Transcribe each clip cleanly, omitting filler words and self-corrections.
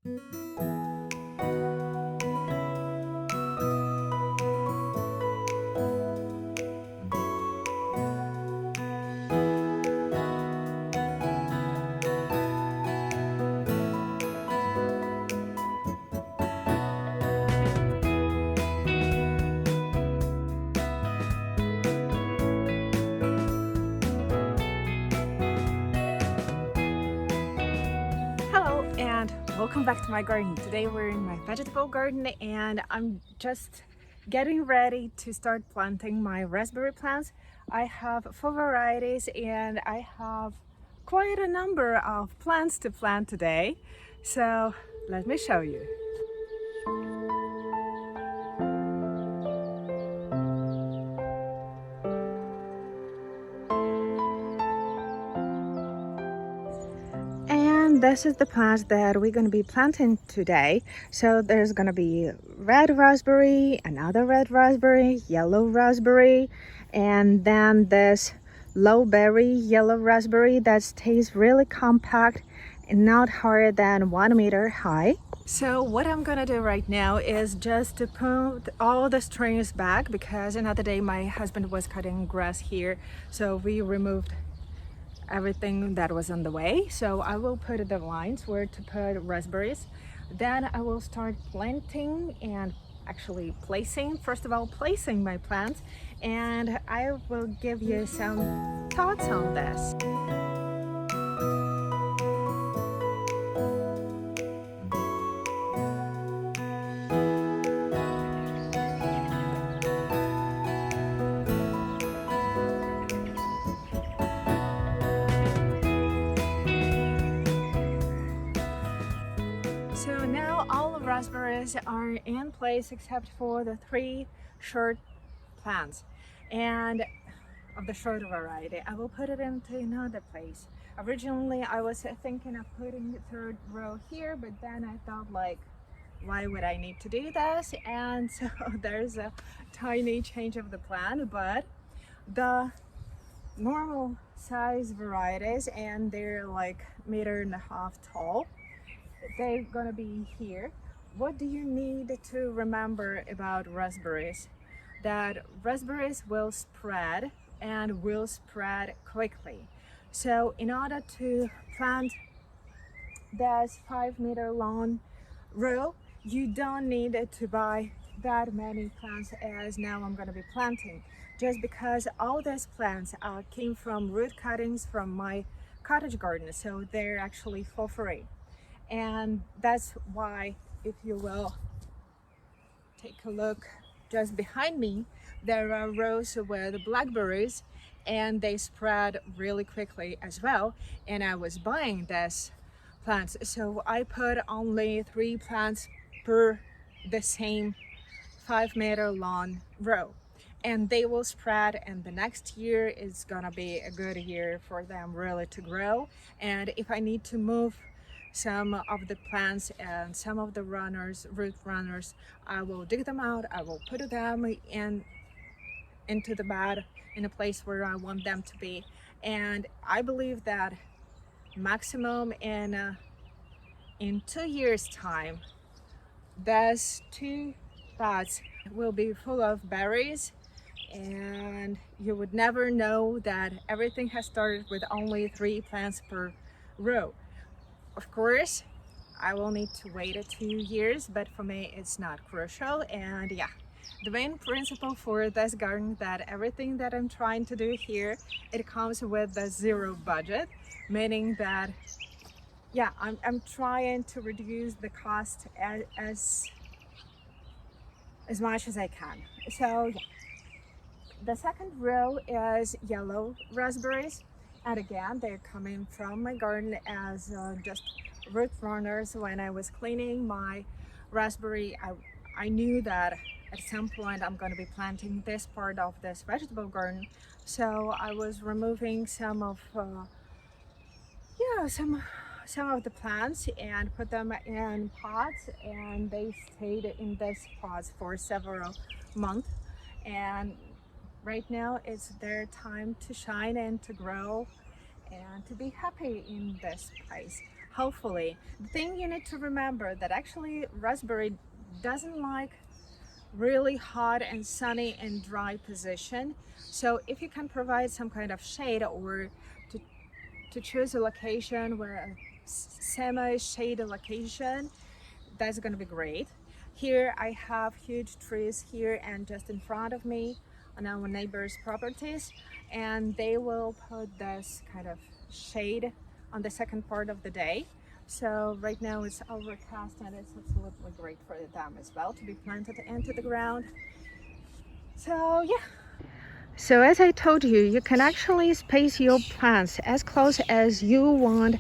Hello and welcome back to my garden. Today we're in my vegetable garden and I'm just getting ready to start planting my raspberry plants. I have 4 varieties and I have quite a number of plants to plant today. So let me show you. And this is the plant that we're going to be planting today. So there's going to be red raspberry, another red raspberry, yellow raspberry, and then this low berry yellow raspberry that stays really compact and not higher than 1 meter high. So what I'm gonna do right now is just to put all the strings back because another day my husband was cutting grass here, so we removed everything that was on the way. So I will put the lines where to put raspberries. Then I will start planting and actually placing, first of all, placing my plants, and I will give you some thoughts on this. So now all the raspberries are in place except for the 3 short plants. And of the short variety, I will put it into another place. Originally, I was thinking of putting the 3rd row here, but then I thought like, why would I need to do this? And so there's a tiny change of the plan, but the normal size varieties, and they're like 1.5 meters tall, they're gonna be here. What do you need to remember about raspberries? That raspberries will spread and will spread quickly. So in order to plant this 5 meter long row, you don't need to buy that many plants as now I'm going to be planting, just because all these plants came from root cuttings from my cottage garden, so they're actually for free. And that's why, if you will take a look just behind me, there are rows with blackberries and they spread really quickly as well. And I was buying this plants, so I put only 3 plants per the same 5 meter long row, and they will spread, and the next year is gonna be a good year for them really to grow. And if I need to move some of the plants and some of the root runners, I will dig them out, I will put them into the bed in a place where I want them to be. And I believe that maximum in 2 years time, those 2 pots will be full of berries, and you would never know that everything has started with only 3 plants per row. Of course, I will need to wait 2 years, but for me it's not crucial. And yeah, the main principle for this garden, that everything that I'm trying to do here, it comes with a 0 budget, meaning that yeah, I'm trying to reduce the cost as much as I can. So yeah. The 2nd row is yellow raspberries, and again they're coming from my garden as just root runners. When I was cleaning my raspberry, I knew that at some point I'm going to be planting this part of this vegetable garden, so I was removing some of some of the plants and put them in pots, and they stayed in this pots for several months. And right now it's their time to shine and to grow and to be happy in this place. hopefully. The thing you need to remember that actually raspberry doesn't like really hot and sunny and dry position. So if you can provide some kind of shade, or to choose a location where a semi-shaded location, that's going to be great. Here I have huge trees here and just in front of me on our neighbors' properties, and they will put this kind of shade on the second part of the day. So right now it's overcast and it's absolutely great for them as well to be planted into the ground. So yeah. So as I told you, you can actually space your plants as close as you want,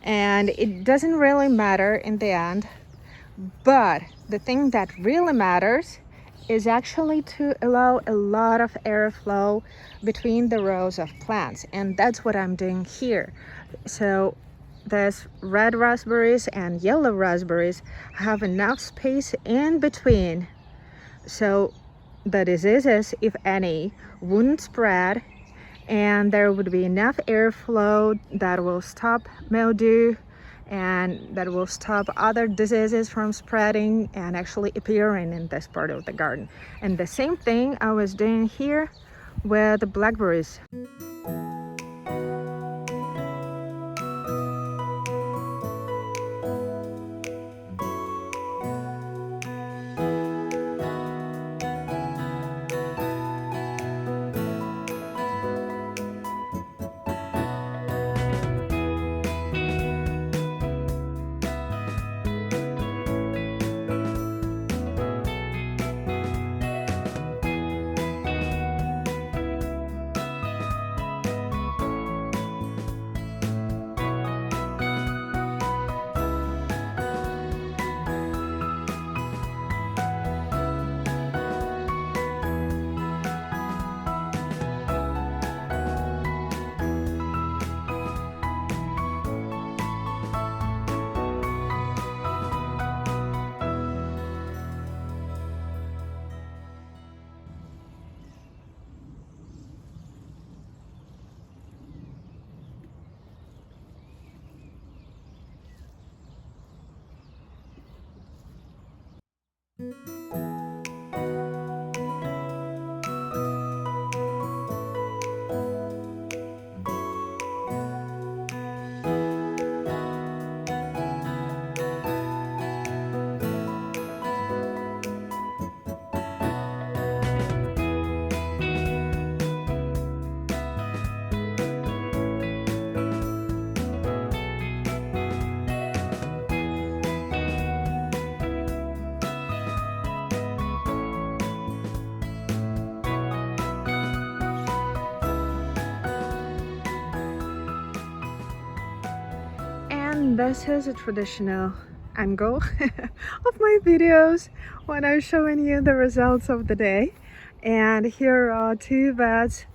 and it doesn't really matter in the end. But the thing that really matters is actually to allow a lot of airflow between the rows of plants, and that's what I'm doing here. So there's red raspberries and yellow raspberries have enough space in between, so the diseases, if any, wouldn't spread, and there would be enough airflow that will stop mildew and that will stop other diseases from spreading and actually appearing in this part of the garden. And the same thing I was doing here with the blackberries. And this is a traditional angle of my videos when I'm showing you the results of the day. And here are two beds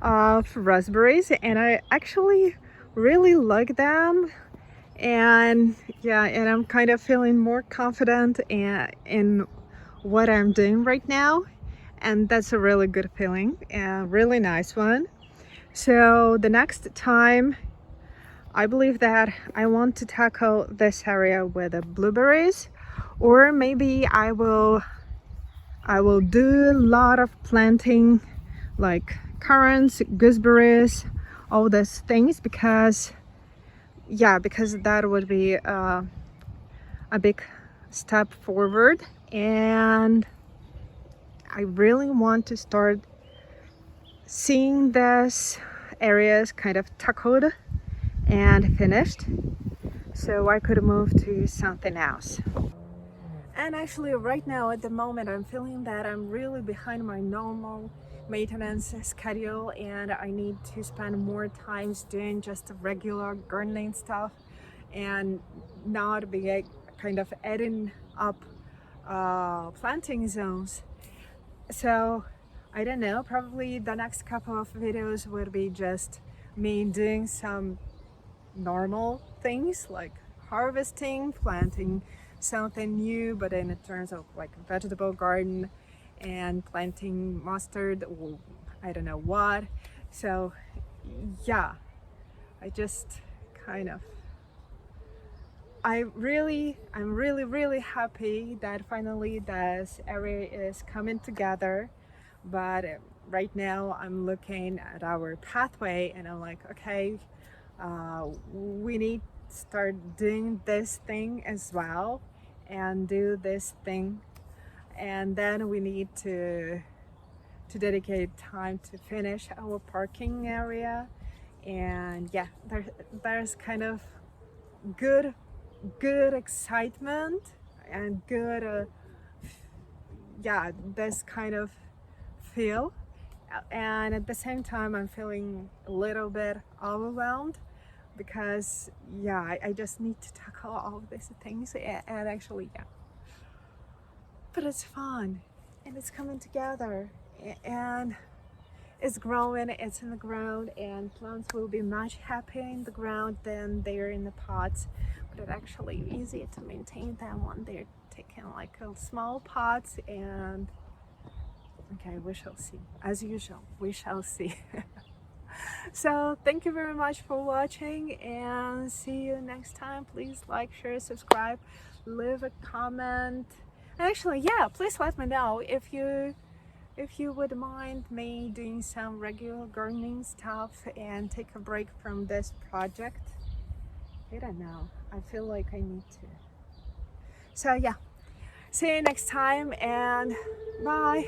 of raspberries, and I actually really like them. And yeah, and I'm kind of feeling more confident in what I'm doing right now, and that's a really good feeling and really nice one. So the next time I believe that I want to tackle this area with the blueberries, or maybe I will do a lot of planting like currants, gooseberries, all these things, because that would be a big step forward, and I really want to start seeing these areas kind of tackled and finished, so I could move to something else. And actually right now at the moment I'm feeling that I'm really behind my normal maintenance schedule, and I need to spend more times doing just regular gardening stuff and not be kind of adding up planting zones. So I don't know, probably the next couple of videos would be just me doing some normal things like harvesting, planting something new, but in terms of like vegetable garden, and planting mustard or I don't know what. So yeah, I just kind of I'm really happy that finally this area is coming together. But right now I'm looking at our pathway and I'm like, okay, we need to start doing this thing as well and do this thing, and then we need to dedicate time to finish our parking area. And yeah, there's kind of good excitement and good yeah, this kind of feel. And at the same time I'm feeling a little bit overwhelmed because yeah, I just need to tackle all of these things, and actually yeah, but it's fun and it's coming together, and it's growing, it's in the ground, and plants will be much happier in the ground than they're in the pots. But it's actually easier to maintain them when they're taken like small pots. And okay, we shall see. As usual, we shall see. So thank you very much for watching, and see you next time. Please like, share, subscribe, leave a comment. And actually, yeah, please let me know if you would mind me doing some regular gardening stuff and take a break from this project. I don't know, I feel like I need to. So yeah, see you next time, and bye.